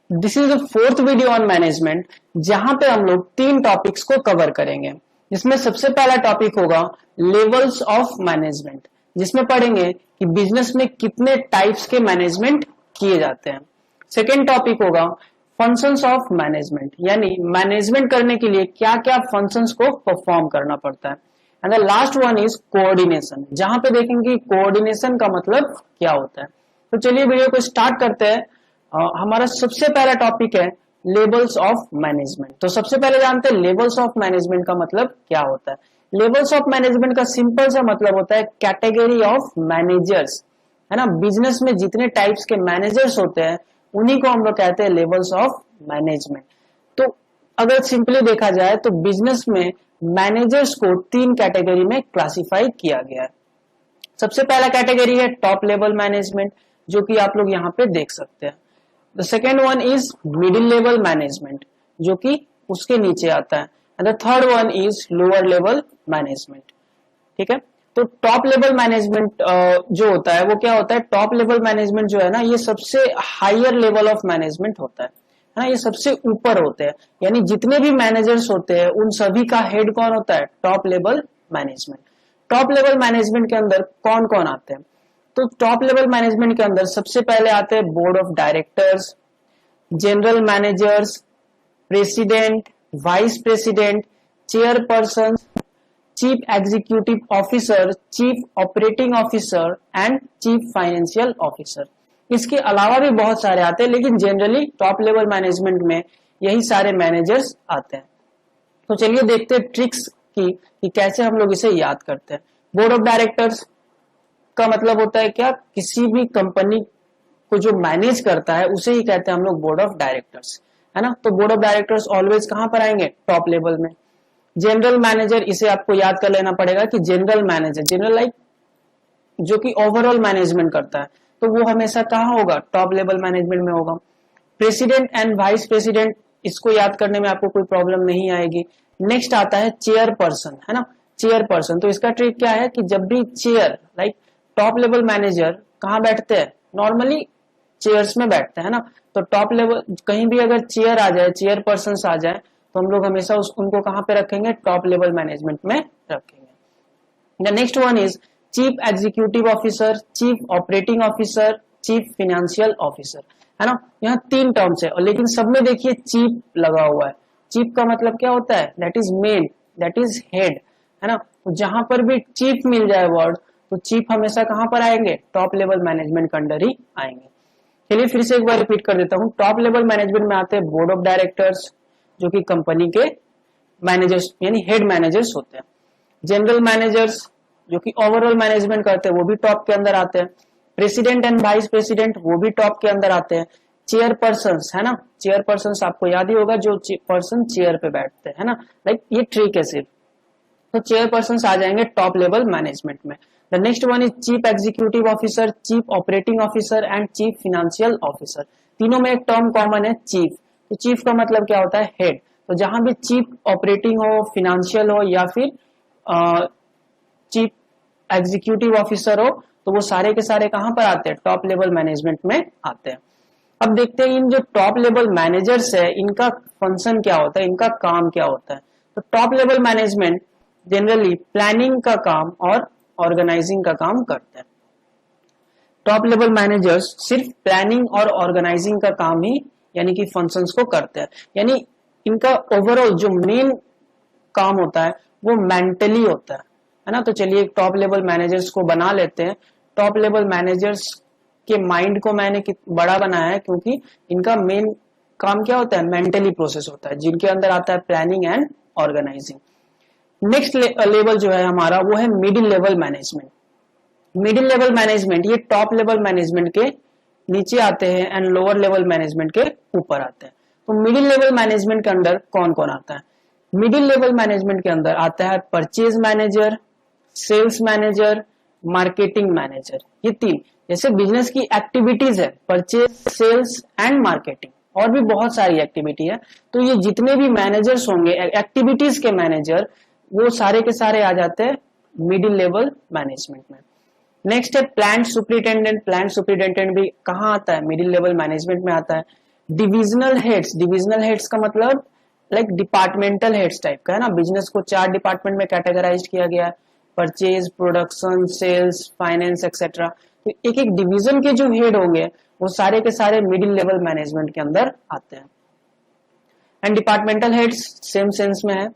This is the fourth video on management, जहां पे हम लोग 3 टॉपिक्स को कवर करेंगे। जिसमें सबसे पहला टॉपिक होगा लेवल्स ऑफ मैनेजमेंट, जिसमें पढ़ेंगे कि बिजनेस में कितने टाइप्स के मैनेजमेंट किए जाते हैं। सेकेंड टॉपिक होगा फंक्शंस ऑफ मैनेजमेंट, यानी मैनेजमेंट करने के लिए क्या क्या फंक्शंस को परफॉर्म करना पड़ता है। And the last one is coordination, जहां पे देखेंगे कोऑर्डिनेशन का मतलब क्या होता है। तो चलिए वीडियो को स्टार्ट करते हैं। हमारा सबसे पहला टॉपिक है लेवल्स ऑफ मैनेजमेंट। तो सबसे पहले जानते हैं लेवल्स ऑफ मैनेजमेंट का मतलब क्या होता है। लेवल्स ऑफ मैनेजमेंट का सिंपल सा मतलब होता है कैटेगरी ऑफ मैनेजर्स, है ना। बिजनेस में जितने टाइप्स के मैनेजर्स होते हैं उन्हीं को हम लोग कहते हैं लेवल्स ऑफ मैनेजमेंट। तो अगर सिंपली देखा जाए तो बिजनेस में मैनेजर्स को 3 कैटेगरी में क्लासिफाई किया गया है। सबसे पहला कैटेगरी है टॉप लेवल मैनेजमेंट, जो कि आप लोग यहाँ पे देख सकते हैं। The second one is middle level management, जो कि उसके नीचे आता है। And the third one is lower level management. ठीक है, तो टॉप लेवल मैनेजमेंट जो होता है वो क्या होता है। टॉप लेवल मैनेजमेंट जो है ना, ये सबसे हायर लेवल ऑफ मैनेजमेंट होता है ना, ये सबसे ऊपर होते हैं। यानी जितने भी मैनेजर्स होते हैं उन सभी का हेड कौन होता है, top level management. Top level management के अंदर कौन कौन आते हैं, तो टॉप लेवल मैनेजमेंट के अंदर सबसे पहले आते हैं board of directors, general managers, president, vice president, chairperson, chief executive officer, chief operating officer and chief financial officer. इसके अलावा भी बहुत सारे आते हैं, लेकिन जनरली टॉप लेवल मैनेजमेंट में यही सारे मैनेजर्स आते हैं। तो चलिए देखते हैं ट्रिक्स की कि कैसे हम लोग इसे याद करते हैं। बोर्ड ऑफ डायरेक्टर्स का मतलब होता है क्या, किसी भी कंपनी को जो मैनेज करता है उसे ही कहते हैं हम लोग बोर्ड ऑफ डायरेक्टर्स, है ना। तो बोर्ड ऑफ डायरेक्टर्स ऑलवेज कहां पर आएंगे, टॉप लेवल में। जनरल मैनेजर, इसे आपको याद कर लेना पड़ेगा कि जनरल मैनेजर, जनरल लाइक जो कि ओवरऑल मैनेजमेंट करता है, तो वो हमेशा कहां होगा, टॉप लेवल मैनेजमेंट में होगा। प्रेसिडेंट एंड वाइस प्रेसिडेंट, इसको याद करने में आपको कोई प्रॉब्लम नहीं आएगी। नेक्स्ट आता है चेयरपर्सन, है ना, चेयरपर्सन। तो इसका ट्रिक क्या है कि जब भी chair like top level manager कहां बैठते हैं, नॉर्मली चेयर्स में बैठते हैं ना। तो टॉप लेवल कहीं भी अगर चेयर आ जाए, चेयर पर्सन आ जाए, तो हम लोग हमेशा उनको कहां पे रखेंगे, टॉप लेवल मैनेजमेंट में रखेंगे। The next one is chief executive officer, chief operating officer, chief financial officer, है ना। यहाँ 3 टर्म्स है, और लेकिन सब में देखिए चीफ लगा हुआ है। चीफ का मतलब क्या होता है, that is main, that is head, है ना। तो जहां पर भी चीफ मिल जाए वर्ड, तो चीफ हमेशा कहां पर आएंगे, टॉप लेवल मैनेजमेंट के अंडर ही आएंगे। चलिए फिर से एक बार रिपीट कर देता हूं। टॉप लेवल मैनेजमेंट में आते हैं बोर्ड ऑफ डायरेक्टर्स, जो कि कंपनी के मैनेजर्स यानी हेड मैनेजर्स होते हैं। जनरल मैनेजर्स जो कि ओवरऑल मैनेजमेंट करते हैं, वो भी टॉप के अंदर आते हैं। प्रेसिडेंट एंड वाइस प्रेसिडेंट, वो भी टॉप के अंदर आते हैं। चेयरपर्सन, है ना, चेयरपर्सन आपको याद ही होगा, जो पर्सन चेयर पे बैठते हैं ना, लाइक ये ट्रिक है सिर्फ। तो चेयरपर्सन आ जाएंगे टॉप लेवल मैनेजमेंट में। The next one is chief executive officer, chief operating officer and chief financial officer. तीनों में एक टर्म कॉमन है, चीफ। तो चीफ का मतलब क्या होता है, हेड। तो जहां भी चीफ ऑपरेटिंग हो, फाइनेंशियल हो, या फिर चीफ एग्जीक्यूटिव ऑफिसर हो, तो वो सारे के सारे कहां पर आते हैं, टॉप लेवल मैनेजमेंट में आते हैं। अब देखते हैं इन जो टॉप लेवल मैनेजर्स है, इनका फंक्शन क्या होता है, इनका काम क्या होता है। तो top level management generally planning का काम और ऑर्गेनाइजिंग का काम करते हैं। टॉप लेवल मैनेजर्स सिर्फ प्लानिंग और ऑर्गेनाइजिंग का काम ही यानी कि फंक्शंस को करते हैं। यानी इनका ओवरऑल जो मेन काम होता है वो मेंटली होता है ना। तो चलिए टॉप लेवल मैनेजर्स को बना लेते हैं। टॉप लेवल मैनेजर्स के माइंड को मैंने बड़ा बनाया है, क्योंकि इनका मेन काम क्या होता है, मेंटली प्रोसेस होता है, जिनके अंदर आता है planning and organising. Next level जो है हमारा वो है middle level management. Middle level management ये टॉप लेवल मैनेजमेंट के नीचे आते हैं एंड लोअर लेवल मैनेजमेंट के ऊपर आते हैं। तो मिडिल लेवल मैनेजमेंट के अंदर कौन कौन आता है, मिडिल लेवल मैनेजमेंट के अंदर आता है purchase manager, sales manager, marketing manager. ये 3 जैसे बिजनेस की एक्टिविटीज है, परचेज, सेल्स एंड मार्केटिंग, और भी बहुत सारी एक्टिविटी है। तो ये जितने भी मैनेजर्स होंगे, एक्टिविटीज के मैनेजर, वो सारे के सारे आ जाते हैं मिडिल लेवल मैनेजमेंट में। नेक्स्ट है प्लांट सुपरिटेंडेंट। प्लांट सुपरिटेंडेंट भी कहाँ आता है, मिडिल लेवल मैनेजमेंट में आता है। डिविजनल हेड्स का मतलब लाइक डिपार्टमेंटल हेड्स टाइप का है ना। बिजनेस को 4 डिपार्टमेंट में कैटेगराइज किया गया है, purchase, production, sales, finance etcetera. तो एक एक डिवीजन के जो हेड होंगे वो सारे के सारे मिडिल लेवल मैनेजमेंट के अंदर आते हैं। And departmental heads same sense में है।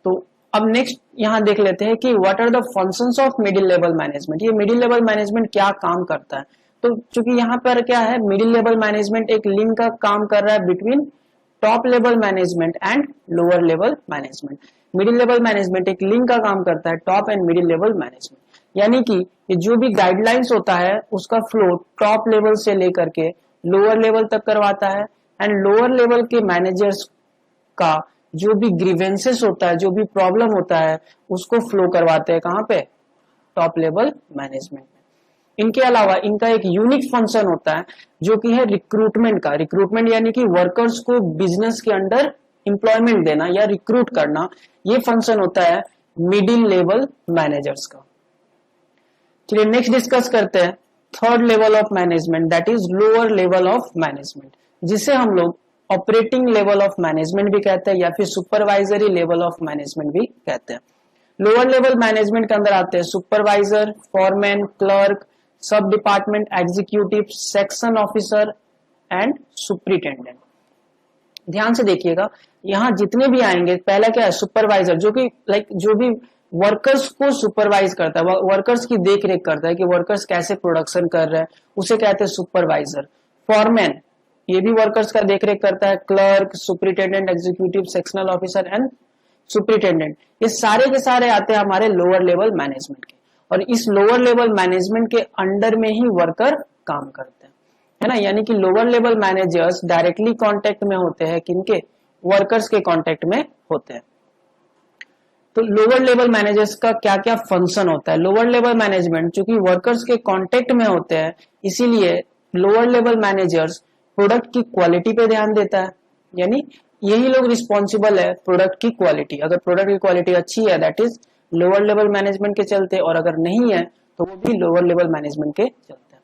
तो अब नेक्स्ट यहां देख लेते हैं कि what are the functions of middle level management. ये मिडिल लेवल मैनेजमेंट क्या काम करता है। तो चूंकि यहाँ पर क्या है, मिडिल लेवल मैनेजमेंट एक लिंक का काम कर रहा है between top level management and lower level management. Middle level management एक लिंक का काम करता है top and middle level management, यानी कि जो भी गाइडलाइंस होता है उसका फ्लो टॉप लेवल से लेकर के लोअर लेवल तक करवाता है। एंड लोअर लेवल के मैनेजर्स का जो भी ग्रीवेंसेस होता है, जो भी प्रॉब्लम होता है, उसको फ्लो करवाते हैं कहां पे, टॉप लेवल मैनेजमेंट में। इनके अलावा इनका एक यूनिक फंक्शन होता है जो कि है रिक्रूटमेंट का। रिक्रूटमेंट यानी कि वर्कर्स को बिजनेस के अंडर एम्प्लॉयमेंट देना या रिक्रूट करना, ये फंक्शन होता है मिडिल लेवल मैनेजर्स का। चलिए नेक्स्ट डिस्कस करते हैं third level of management, that is lower level of management, जिसे हम लोग ऑपरेटिंग लेवल ऑफ मैनेजमेंट भी कहते हैं या फिर सुपरवाइजरी लेवल ऑफ मैनेजमेंट भी कहते हैं। लोअर लेवल मैनेजमेंट के अंदर आते हैं सुपरवाइजर, फॉरमैन, क्लर्क, सब department executive, section officer and superintendent. ध्यान से देखिएगा, यहां जितने भी आएंगे, पहला क्या है, सुपरवाइजर, जो कि जो भी वर्कर्स को सुपरवाइज करता है, वर्कर्स की देख रेख करता है कि वर्कर्स कैसे प्रोडक्शन कर रहे हैं, उसे कहते हैं सुपरवाइजर। फॉरमैन, ये भी वर्कर्स का देख रेख करता है। Clerk, superintendent executive, sectional officer and superintendent, ये सारे के सारे आते हैं हमारे लोअर लेवल मैनेजमेंट के। और इस लोअर लेवल मैनेजमेंट के अंडर में ही वर्कर काम करते हैं, है ना। यानी कि lower level managers directly contact में होते हैं किनके, वर्कर्स के कांटेक्ट में होते हैं। तो लोअर लेवल मैनेजर्स का क्या क्या फंक्शन होता है। लोअर लेवल मैनेजमेंट चूंकि वर्कर्स के कांटेक्ट में होते हैं, इसीलिए लोअर लेवल मैनेजर्स प्रोडक्ट की क्वालिटी पे ध्यान देता है, यानी यही लोग रिस्पॉन्सिबल है प्रोडक्ट की क्वालिटी। अगर प्रोडक्ट की क्वालिटी अच्छी है, that is lower level management के चलते, और अगर नहीं है तो वो भी लोअर लेवल मैनेजमेंट के चलते हैं।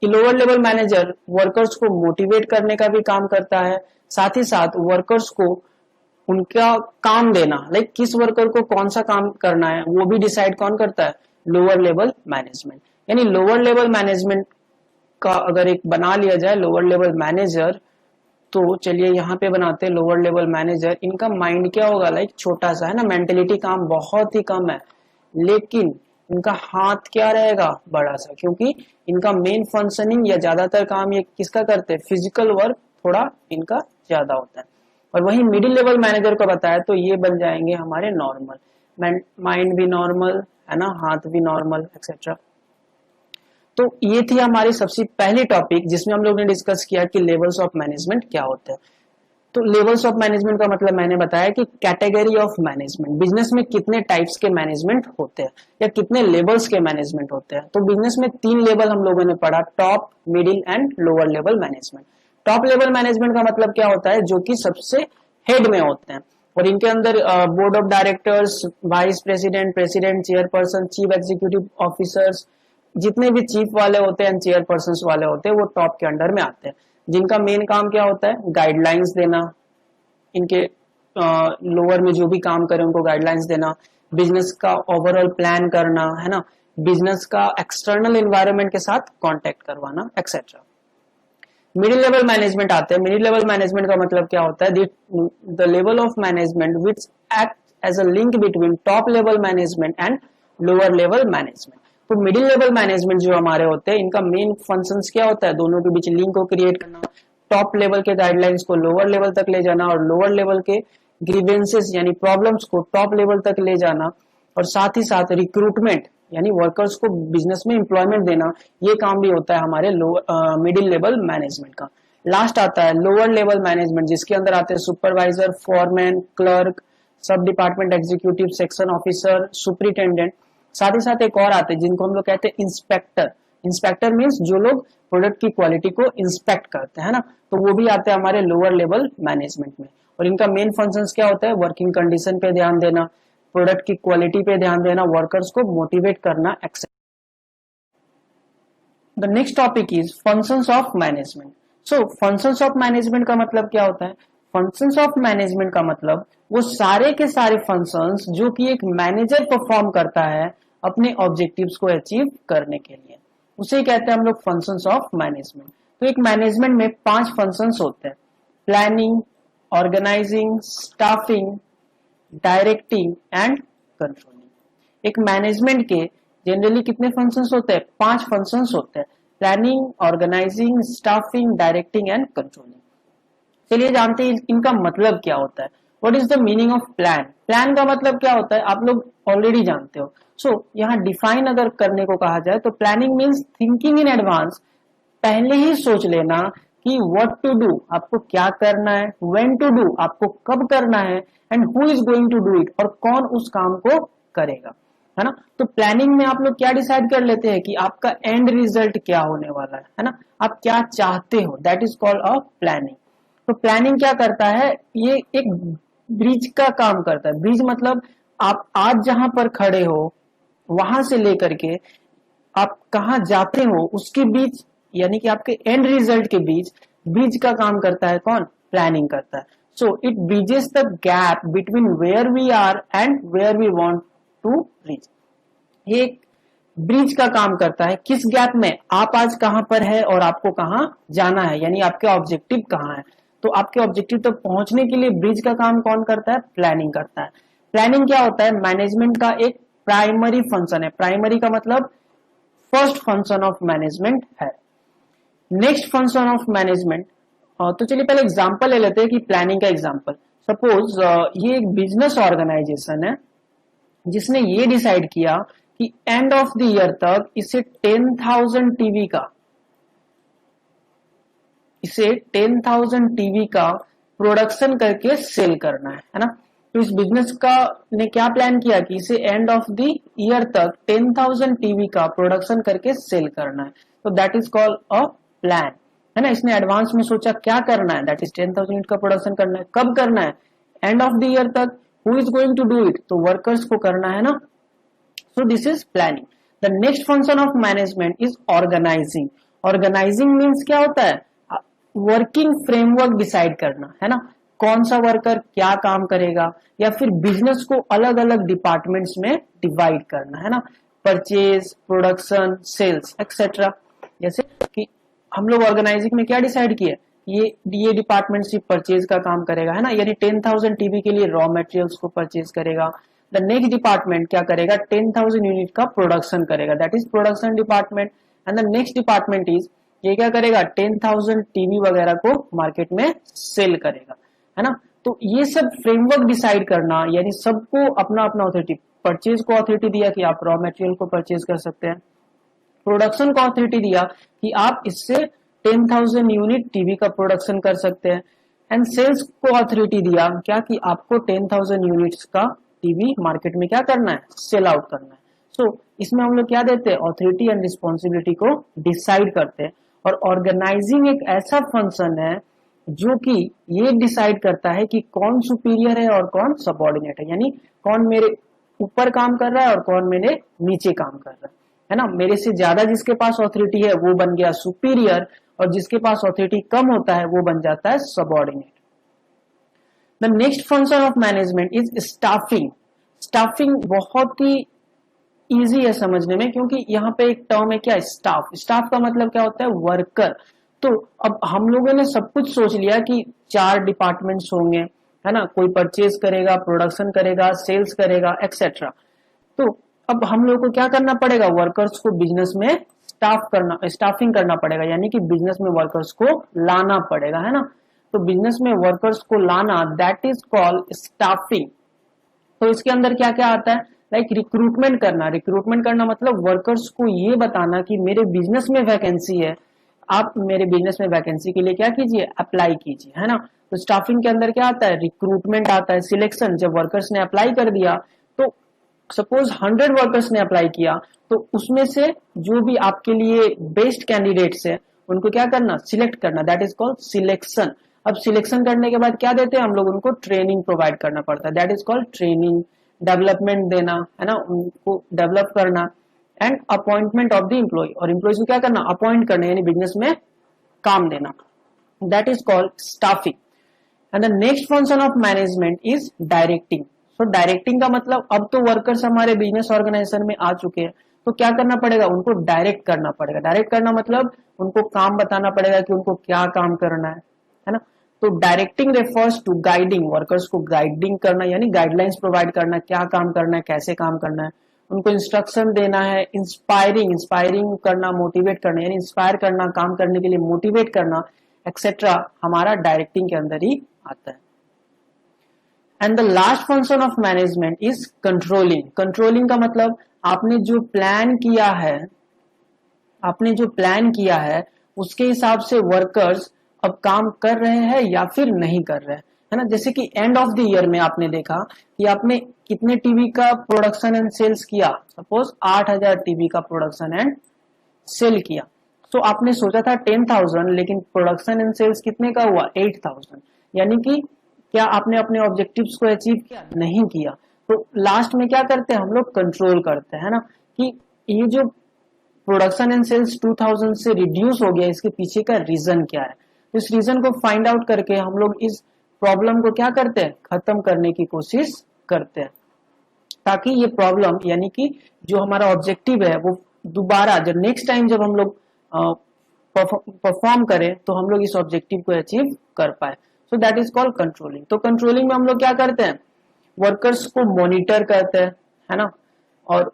कि लोअर लेवल मैनेजर वर्कर्स को मोटिवेट करने का भी काम करता है, साथ ही साथ वर्कर्स को उनका काम देना, लाइक किस वर्कर को कौन सा काम करना है वो भी डिसाइड कौन करता है, लोअर लेवल मैनेजमेंट। यानी लोअर लेवल मैनेजमेंट का अगर एक बना लिया जाए लोअर लेवल मैनेजर, तो चलिए यहाँ पे बनाते हैं लोअर लेवल मैनेजर। इनका माइंड क्या होगा, लाइक छोटा सा है ना, मेंटेलिटी काम बहुत ही कम है, लेकिन इनका हाथ क्या रहेगा, बड़ा सा, क्योंकि इनका मेन फंक्शनिंग या ज्यादातर काम ये किसका करते हैं, फिजिकल वर्क थोड़ा इनका ज्यादा होता है। और वही मिडिल लेवल मैनेजर को बताया तो ये बन जाएंगे हमारे नॉर्मल, माइंड भी नॉर्मल है ना, हाथ भी नॉर्मल एक्सेट्रा। तो ये थी हमारी सबसे पहली टॉपिक जिसमें हम लोग ने डिस्कस किया कि लेवल्स ऑफ मैनेजमेंट क्या होते हैं। तो लेवल्स ऑफ मैनेजमेंट का मतलब मैंने बताया कि कैटेगरी ऑफ मैनेजमेंट, बिजनेस में कितने टाइप्स के मैनेजमेंट होते हैं या कितने लेवल्स के मैनेजमेंट होते हैं। तो बिजनेस में 3 लेवल हम लोगों ने पढ़ा, top, middle and lower level management. Top level management का मतलब क्या होता है, जो कि सबसे हेड में होते हैं, और इनके अंदर board of directors, vice president, president, chairperson, chief executive officers, जितने भी चीफ वाले होते हैं, चेयरपर्सन वाले होते हैं, वो टॉप के अंडर में आते हैं, जिनका मेन काम क्या होता है, गाइडलाइंस देना, इनके लोअर में जो भी काम करें उनको गाइडलाइंस देना, बिजनेस का ओवरऑल प्लान करना, है ना, बिजनेस का एक्सटर्नल एनवायरनमेंट के साथ कांटेक्ट करवाना एक्सेट्रा। मिडिल लेवल मैनेजमेंट आते हैं। मिडिल लेवल मैनेजमेंट का मतलब क्या होता है, the level of management which act as a link between top level management and lower level management. तो मिडिल लेवल मैनेजमेंट जो हमारे होते हैं, इनका मेन फंक्शंस क्या होता है, दोनों के बीच लिंक को क्रिएट करना, टॉप लेवल के गाइडलाइंस को लोअर लेवल तक ले जाना, और लोअर लेवल के ग्रीवेंसेस यानी प्रॉब्लम्स को टॉप लेवल तक ले जाना, और साथ ही साथ रिक्रूटमेंट यानी वर्कर्स को बिजनेस में एम्प्लॉयमेंट देना, ये काम भी होता है हमारे मिडिल लेवल मैनेजमेंट का। लास्ट आता है लोअर लेवल मैनेजमेंट, जिसके अंदर आते हैं सुपरवाइजर, फॉरमैन, क्लर्क, सब department executive, section officer, superintendent. साथ ही साथ एक और आते हैं जिनको हम लोग कहते हैं इंस्पेक्टर। इंस्पेक्टर मीन्स जो लोग प्रोडक्ट की क्वालिटी को इंस्पेक्ट करते हैं ना, तो वो भी आते हैं हमारे लोअर लेवल मैनेजमेंट में। और इनका मेन फंक्शंस क्या होता है, वर्किंग कंडीशन पे ध्यान देना, प्रोडक्ट की क्वालिटी पे ध्यान देना, वर्कर्स को मोटिवेट करना etcetera. The next topic is functions of management. So functions of management का मतलब क्या होता है? फंक्शंस ऑफ मैनेजमेंट का मतलब वो सारे के सारे फंक्शंस जो कि एक मैनेजर परफॉर्म करता है अपने ऑब्जेक्टिव्स को अचीव करने के लिए, उसे कहते हैं हम लोग फंक्शंस ऑफ मैनेजमेंट। तो एक मैनेजमेंट में 5 फंक्शंस होते हैं: planning, organising, staffing, directing and controlling. एक मैनेजमेंट के जनरली कितने फंक्शंस होते हैं? 5 फंक्शंस होते हैं: planning, organising, staffing, directing and controlling. चलिए जानते हैं इनका मतलब क्या होता है। What is the meaning of plan? Plan का मतलब क्या होता है आप लोग ऑलरेडी जानते हो। सो यहाँ डिफाइन अगर करने को कहा जाए तो planning means thinking in advance, पहले ही सोच लेना कि व्हाट टू डू, आपको क्या करना है, व्हेन टू डू, आपको कब करना है, and who is going to do it, और कौन उस काम को करेगा, है ना। तो प्लानिंग में आप लोग क्या डिसाइड कर लेते हैं कि आपका एंड रिजल्ट क्या होने वाला है ना, आप क्या चाहते हो, that is called a planning. तो प्लानिंग क्या करता है? ये एक ब्रिज का काम करता है। ब्रिज मतलब आप आज जहां पर खड़े हो वहां से लेकर के आप कहां जाते हो उसके बीच, यानी कि आपके एंड रिजल्ट के बीच ब्रिज का काम करता है कौन? प्लानिंग करता है। So it bridges the gap between where we are and where we want to reach. ये एक ब्रिज का काम करता है। किस गैप में? आप आज कहां पर है और आपको कहां जाना है, यानी आपके ऑब्जेक्टिव कहां है। तो आपके ऑब्जेक्टिव तक पहुंचने के लिए ब्रिज का काम कौन करता है? प्लानिंग करता है। प्लानिंग क्या होता है? मैनेजमेंट का एक प्राइमरी फंक्शन है। प्राइमरी का मतलब फर्स्ट फंक्शन ऑफ मैनेजमेंट है। नेक्स्ट फंक्शन ऑफ मैनेजमेंट, तो चलिए पहले एग्जांपल ले लेते हैं कि प्लानिंग का एग्जांपल। सपोज ये एक बिजनेस ऑर्गेनाइजेशन है जिसने ये डिसाइड किया कि एंड ऑफ द ईयर तक इसे 10,000 टीवी का प्रोडक्शन करके सेल करना है ना। तो इस बिजनेस का ने क्या प्लान किया कि इसे एंड ऑफ द ईयर तक 10,000 टीवी का प्रोडक्शन करके सेल करना है। तो that is called a plan, है ना। इसने एडवांस में सोचा क्या करना है, दैट इज 10,000 यूनिट का प्रोडक्शन करना है। कब करना है? एंड ऑफ द ईयर तक। Who is going to do it? तो वर्कर्स को करना है ना। So this is planning. The next function of management is organizing. Organizing means क्या होता है? वर्किंग फ्रेमवर्क डिसाइड करना, है ना। कौन सा वर्कर क्या काम करेगा, या फिर बिजनेस को अलग अलग डिपार्टमेंट्स में डिवाइड करना, है ना। Purchase, production, sales etcetera. जैसे कि हम लोग ऑर्गेनाइजिंग में क्या डिसाइड किया, ये डिपार्टमेंट सिर्फ परचेज का काम करेगा, है ना, यानी 10,000 टीवी के लिए रॉ मटेरियल्स को परचेज करेगा। द नेक्स्ट डिपार्टमेंट क्या करेगा? 10,000 यूनिट का प्रोडक्शन करेगा, that is production department. And the next department is, ये क्या करेगा? 10,000 टीवी वगैरह को मार्केट में सेल करेगा, है ना। तो ये सब फ्रेमवर्क डिसाइड करना, यानी सबको अपना अपना अथॉरिटी, परचेज को अथॉरिटी दिया कि आप रॉ मटेरियल को परचेज कर सकते हैं, प्रोडक्शन को अथॉरिटी दिया कि आप इससे 10,000 यूनिट टीवी का प्रोडक्शन कर सकते हैं, एंड सेल्स को अथॉरिटी दिया क्या कि आपको 10,000 यूनिट्स का टीवी मार्केट में क्या करना है? सेल आउट करना है। सो इसमें हम लोग क्या देते हैं? अथॉरिटी एंड रिस्पॉन्सिबिलिटी को डिसाइड करते हैं। और ऑर्गेनाइजिंग एक ऐसा फंक्शन है जो कि ये डिसाइड करता है कि कौन सुपीरियर है और कौन सबऑर्डिनेट है, यानी कौन मेरे ऊपर काम कर रहा है और कौन मेरे नीचे काम कर रहा है ना। मेरे से ज्यादा जिसके पास अथॉरिटी है वो बन गया सुपीरियर, और जिसके पास अथॉरिटी कम होता है वो बन जाता है subordinate. The next function of management is staffing. Staffing बहुत ही इजी है समझने में, क्योंकि यहाँ पे एक टर्म है क्या? स्टाफ। स्टाफ का मतलब क्या होता है? वर्कर। तो अब हम लोगों ने सब कुछ सोच लिया कि 4 डिपार्टमेंट्स होंगे, है ना, कोई परचेज करेगा, प्रोडक्शन करेगा, सेल्स करेगा एक्सेट्रा। तो अब हम लोग को क्या करना पड़ेगा? वर्कर्स को बिजनेस में स्टाफिंग करना पड़ेगा, यानी कि बिजनेस में वर्कर्स को लाना पड़ेगा, है ना। तो बिजनेस में वर्कर्स को लाना, दैट इज कॉल्ड स्टाफिंग। तो इसके अंदर क्या क्या आता है? लाइक रिक्रूटमेंट करना। रिक्रूटमेंट करना मतलब वर्कर्स को ये बताना कि मेरे बिजनेस में वैकेंसी है, आप मेरे बिजनेस में वैकेंसी के लिए क्या कीजिए? अप्लाई कीजिए, है ना। तो स्टाफिंग के अंदर क्या आता है? रिक्रूटमेंट आता है, सिलेक्शन। जब वर्कर्स ने अप्लाई कर दिया, तो सपोज 100 वर्कर्स ने अप्लाई किया, तो उसमें से जो भी आपके लिए बेस्ट कैंडिडेट्स है उनको क्या करना? सिलेक्ट करना, दैट इज कॉल्ड सिलेक्शन। अब सिलेक्शन करने के बाद क्या देते हैं हम लोग? उनको ट्रेनिंग प्रोवाइड करना पड़ता है, that is called training. Development देना, है ना, उनको डेवलप करना, and appointment of the employ. और एम्प्लॉयज को क्या करना? अपॉइंट करना, यानी बिजनेस में काम देना। that is called staffing. And the next function of management is directing. So directing का मतलब अब तो वर्कर्स हमारे बिजनेस ऑर्गेनाइजेशन में आ चुके हैं, तो क्या करना पड़ेगा, उनको डायरेक्ट करना पड़ेगा. डायरेक्ट करना मतलब उनको काम बताना पड़ेगा कि उनको क्या काम करना है ना. तो directing refers to guiding, workers को गाइडिंग करना यानी गाइडलाइंस प्रोवाइड करना, क्या काम करना है, कैसे काम करना है, उनको इंस्ट्रक्शन देना है. इंस्पायरिंग करना, मोटिवेट करना यानी इंस्पायर करना, काम करने के लिए मोटिवेट करना एक्सेट्रा हमारा डायरेक्टिंग के अंदर ही आता है. And the last function of management is controlling. Controlling का मतलब आपने जो प्लान किया है उसके हिसाब से वर्कर्स अब काम कर रहे हैं या फिर नहीं कर रहे हैं, है ना. जैसे कि एंड ऑफ द ईयर में आपने देखा कि आपने कितने टीवी का प्रोडक्शन एंड सेल्स किया, सपोज 8000 टीवी का प्रोडक्शन एंड सेल किया. तो आपने सोचा था 10,000 लेकिन प्रोडक्शन एंड सेल्स कितने का हुआ 8,000, यानी कि क्या आपने अपने ऑब्जेक्टिव्स को अचीव किया, नहीं किया. तो लास्ट में क्या करते हैं हम लोग, कंट्रोल करते हैं ना, कि ये जो प्रोडक्शन एंड सेल्स 2000 से रिड्यूस हो गया, इसके पीछे का रीजन क्या है. तो इस रीजन को फाइंड आउट करके हम लोग इस प्रॉब्लम को क्या करते हैं, खत्म करने की कोशिश करते हैं, ताकि ये प्रॉब्लम यानी कि जो हमारा ऑब्जेक्टिव है वो दोबारा जब नेक्स्ट टाइम जब हम लोग परफॉर्म करें तो हम लोग इस ऑब्जेक्टिव को अचीव कर पाए. So that is called controlling. तो कंट्रोलिंग में हम लोग क्या करते हैं, वर्कर्स को मॉनिटर करते हैं, है ना, और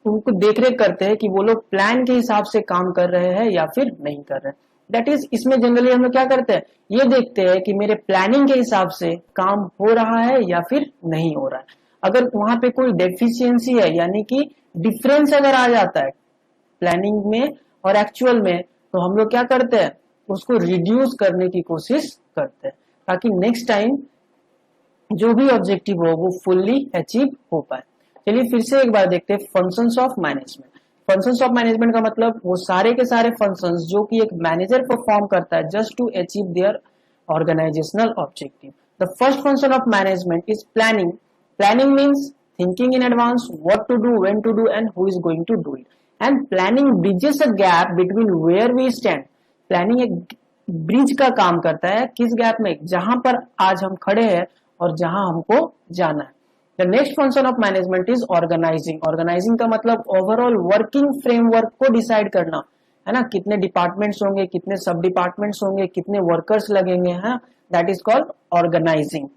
उनको देखरेख करते हैं कि वो लोग प्लान के हिसाब से काम कर रहे हैं या फिर नहीं कर रहे हैं. दैट इज, इसमें जनरली हम लोग क्या करते हैं, ये देखते हैं कि मेरे प्लानिंग के हिसाब से काम हो रहा है या फिर नहीं हो रहा है. अगर वहां पे कोई डेफिशिएंसी है यानी कि डिफरेंस अगर आ जाता है प्लानिंग में और एक्चुअल में, तो हम लोग क्या करते हैं, उसको रिड्यूस करने की कोशिश करते हैं, ताकि नेक्स्ट टाइम जो भी ऑब्जेक्टिव हो वो फुल्ली अचीव हो पाए. चलिए फिर से एक बार देखते हैं functions of management. Functions of management का मतलब वो सारे के सारे फंक्शंस जो कि एक मैनेजर परफॉर्म करता है just to achieve their organisational objective. The first function of management is planning. Planning means thinking in advance what to do, when to do and who is going to do it. And planning bridges a gap between where we stand. Planning एक bridge का काम करता है, किस gap में, जहां पर आज हम खड़े हैं और जहां हमको जाना है. The next function of management is organising. Organising का मतलब ओवरऑल वर्किंग फ्रेमवर्क को डिसाइड करना, है ना, कितने डिपार्टमेंट्स होंगे, कितने सब डिपार्टमेंट्स होंगे, कितने वर्कर्स लगेंगे, है, that is called organising.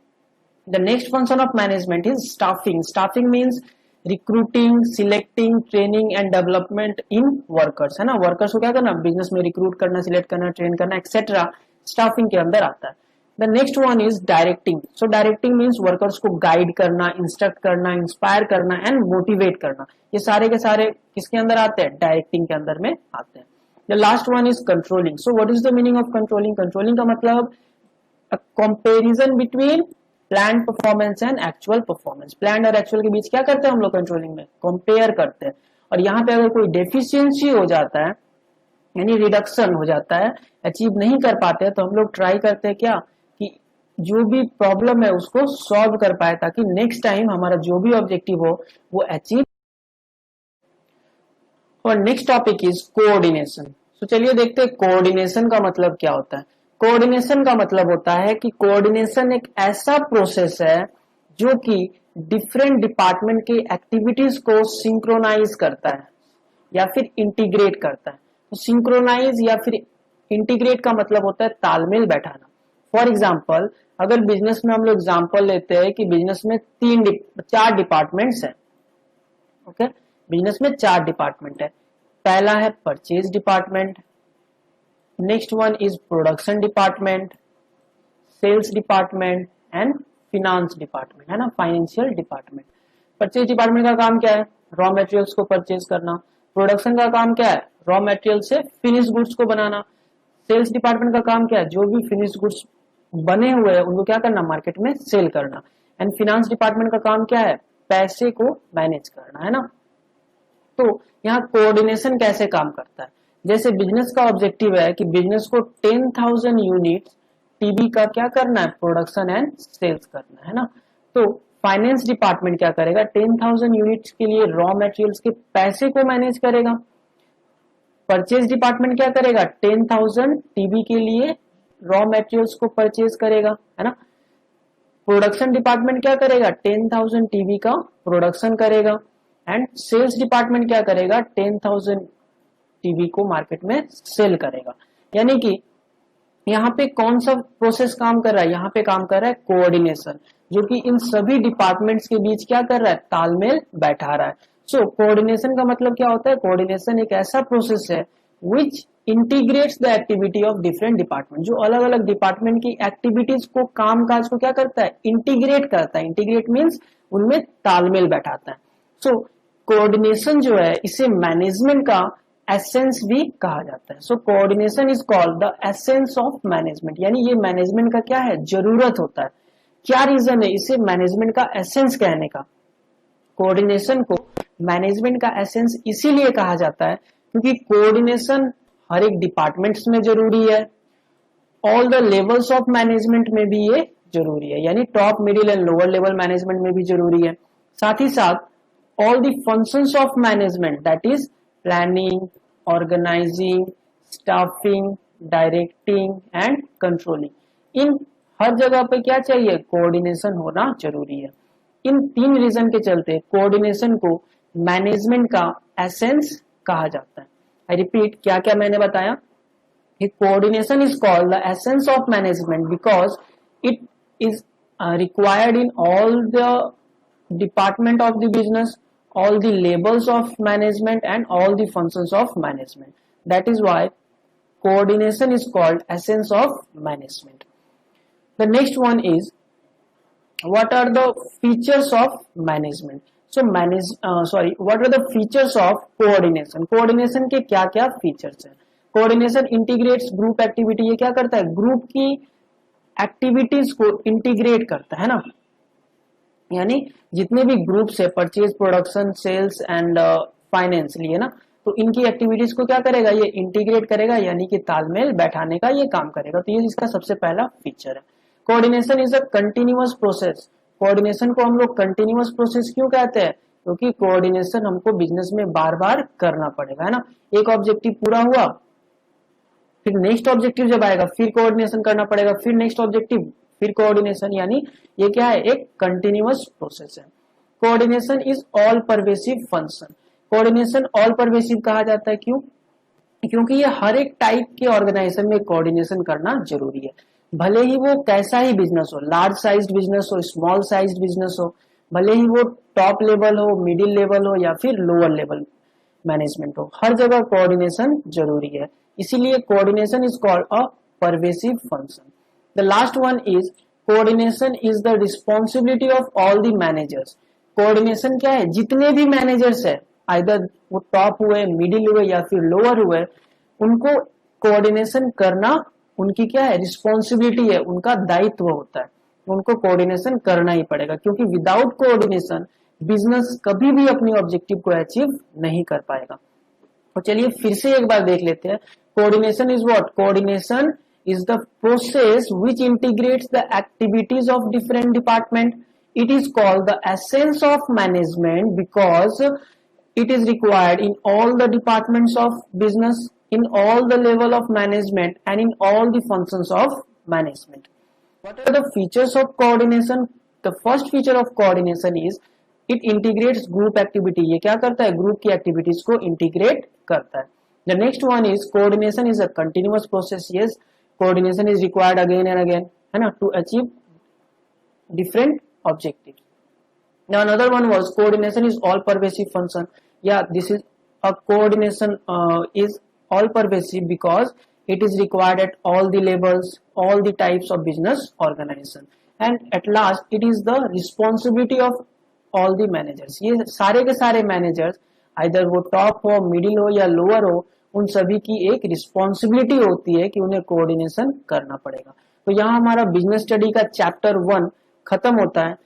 The next function of management is staffing. Staffing means recruiting, selecting, training and development in workers, है ना. वर्कर्स को क्या करना, बिजनेस में रिक्रूट करना, सिलेक्ट करना, ट्रेन करना एक्सेट्रा स्टाफिंग के अंदर आता है. The next one is directing. So directing means workers को गाइड करना, इंस्ट्रक्ट करना, इंस्पायर करना एंड मोटिवेट करना. ये सारे के सारे किसके अंदर आते हैं, डायरेक्टिंग के अंदर में आते हैं. The last one is controlling. So what is the meaning of controlling. Controlling का मतलब comparison between plan performance and actual performance. Plan और एक्चुअल के बीच क्या करते हैं हम लोग कंट्रोलिंग में, कंपेयर करते हैं. और यहाँ पे अगर कोई डेफिशिएंसी हो जाता है यानी रिडक्शन हो जाता है, अचीव नहीं कर पाते हैं, तो हम लोग ट्राई करते हैं क्या, कि जो भी प्रॉब्लम है उसको सॉल्व कर पाए, ताकि नेक्स्ट टाइम हमारा जो भी ऑब्जेक्टिव हो वो अचीव. और नेक्स्ट टॉपिक इज कोऑर्डिनेशन. तो चलिए देखते हैं कोऑर्डिनेशन का मतलब क्या होता है. कोऑर्डिनेशन का मतलब होता है कि कोऑर्डिनेशन एक ऐसा प्रोसेस है जो कि डिफरेंट डिपार्टमेंट के एक्टिविटीज को सिंक्रोनाइज करता है या फिर इंटीग्रेट करता है. तो सिंक्रोनाइज या फिर इंटीग्रेट का मतलब होता है तालमेल बैठाना. फॉर एग्जाम्पल, अगर बिजनेस में हम लोग एग्जाम्पल लेते हैं कि बिजनेस में 4 डिपार्टमेंट्स हैं. ओके, बिजनेस में 4 डिपार्टमेंट है. पहला है purchase department, next one is production department, sales department and finance department, है ना, फाइनेंशियल डिपार्टमेंट. परचेज डिपार्टमेंट का काम क्या है, रॉ मटेरियल्स को परचेज करना. प्रोडक्शन का काम क्या है, रॉ मटेरियल से फिनिश गुड्स को बनाना. सेल्स डिपार्टमेंट का काम क्या है, जो भी फिनिश गुड्स बने हुए हैं उनको क्या करना, मार्केट में सेल करना. एंड फिनांस डिपार्टमेंट का काम क्या है, पैसे को मैनेज करना, है ना. तो यहाँ कोऑर्डिनेशन कैसे काम करता है, जैसे बिजनेस का ऑब्जेक्टिव है कि बिजनेस को 10,000 यूनिट टीबी का क्या करना है, प्रोडक्शन एंड सेल्स करना है ना. तो फाइनेंस डिपार्टमेंट क्या करेगा, 10,000 यूनिट्स के लिए रॉ मटेरियल्स के पैसे को मैनेज करेगा. परचेज डिपार्टमेंट क्या करेगा, 10,000 टीबी के लिए रॉ मटेरियल्स को परचेज करेगा, है ना। प्रोडक्शन डिपार्टमेंट क्या करेगा, 10,000 टीवी का प्रोडक्शन करेगा, एंड सेल्स डिपार्टमेंट क्या करेगा, 10,000 टीवी को मार्केट में सेल करेगा। यानी कि यहाँ पे कौन सा प्रोसेस काम कर रहा है, यहाँ पे काम कर रहा है कोऑर्डिनेशन, जो कि इन सभी डिपार्टमेंट्स के बीच क्या कर रहा है, तालमेल बैठा रहा है। सो कोऑर्डिनेशन का मतलब क्या होता है, कोऑर्डिनेशन एक ऐसा प्रोसेस है which integrates the activity of different department, जो अलग अलग डिपार्टमेंट की एक्टिविटीज को, काम काज को क्या करता है, इंटीग्रेट करता है। इंटीग्रेट मीन्स उनमें तालमेल बैठाता है। सो कोऑर्डिनेशन जो है इसे मैनेजमेंट का एसेंस भी कहा जाता है। So coordination is called the essence of management, यानी ये मैनेजमेंट का क्या है, जरूरत होता है। क्या रीजन है इसे मैनेजमेंट का एसेंस कहने का, कोऑर्डिनेशन को मैनेजमेंट का एसेंस इसीलिए कहा जाता है क्योंकि कोऑर्डिनेशन हर एक डिपार्टमेंट्स में जरूरी है, all the levels of management में भी ये जरूरी है, यानी top, middle and lower level management में भी जरूरी है। साथ ही साथ all the functions of management, that is planning, organising, staffing, directing and controlling, इन हर जगह पे क्या चाहिए, कोऑर्डिनेशन होना जरूरी है। इन तीन रीजन के चलते कोऑर्डिनेशन को मैनेजमेंट का एसेंस कहा जाता है। आई रिपीट, क्या क्या मैंने बताया, coordination is called the essence of management because it is required in all the department of the business, all the levels of management and all the functions of management. That is why coordination is called essence of management. The next one is, what are the features of management? So what are the features of coordination? Coordination के क्या क्या features हैं? Coordination integrates group activity, ये क्या करता है, group की activities को इंटीग्रेट करता है ना, यानी जितने भी ग्रुप्स है, purchase, production, sales and finance लिए ना, तो इनकी एक्टिविटीज को क्या करेगा, ये इंटीग्रेट करेगा, यानी कि तालमेल बैठाने का ये काम करेगा। तो ये इसका सबसे पहला फीचर है। Coordination is a continuous process. Coordination को हम लोग कंटिन्यूअस प्रोसेस क्यों कहते हैं, क्योंकि कोऑर्डिनेशन हमको बिजनेस में बार बार करना पड़ेगा, है ना। एक ऑब्जेक्टिव पूरा हुआ, फिर नेक्स्ट ऑब्जेक्टिव जब आएगा फिर कोऑर्डिनेशन करना पड़ेगा, फिर नेक्स्ट ऑब्जेक्टिव, फिर कोऑर्डिनेशन, यानी ये क्या है, एक कंटिन्यूअस प्रोसेस है। Coordination is all pervasive function. Coordination all pervasive कहा जाता है, क्यों, क्योंकि ये हर एक टाइप के ऑर्गेनाइजेशन में कोऑर्डिनेशन करना जरूरी है, भले ही वो कैसा ही बिजनेस हो, लार्ज साइज्ड बिजनेस हो, स्मॉल साइज्ड बिजनेस हो, भले ही वो टॉप लेवल हो, मिडिल लेवल हो या फिर लोअर लेवल मैनेजमेंट हो, हर जगह कोऑर्डिनेशन जरूरी है। इसीलिए coordination is called a pervasive function. The last one is coordination is the responsibility of all the managers. Coordination क्या है, जितने भी मैनेजर्स है, आइदर वो टॉप हुए, मिडिल हुए या फिर लोअर हुए, उनको कोऑर्डिनेशन करना उनकी क्या है, रिस्पॉन्सिबिलिटी है, उनका दायित्व होता है, उनको कोऑर्डिनेशन करना ही पड़ेगा, क्योंकि विदाउट कोऑर्डिनेशन बिजनेस कभी भी अपनी ऑब्जेक्टिव को अचीव नहीं कर पाएगा। तो चलिए फिर से एक बार देख लेते हैं। Coordination is what, coordination is the process which integrates the activities of different department. It is called the essence of management because it is required in all the departments of business, in all the level of management and in all the functions of management. What are the features of coordination? The first feature of coordination is it integrates group activity. ये क्या करता है, group की activities को integrate करता है। The next one is coordination is a continuous process. Yes, coordination is required again and again, है ना, to achieve different objectives. Now another one was coordination is all pervasive function. Yeah, this is a coordination is all pervasive because it is required at all the levels, all the types of business organization, and at last it is the responsibility of all the managers. ये सारे के सारे managers, either वो top हो, middle हो या lower हो, उन सभी की एक रिस्पॉन्सिबिलिटी होती है कि उन्हें कोऑर्डिनेशन करना पड़ेगा। तो यहाँ हमारा बिजनेस स्टडी का चैप्टर 1 खत्म होता है।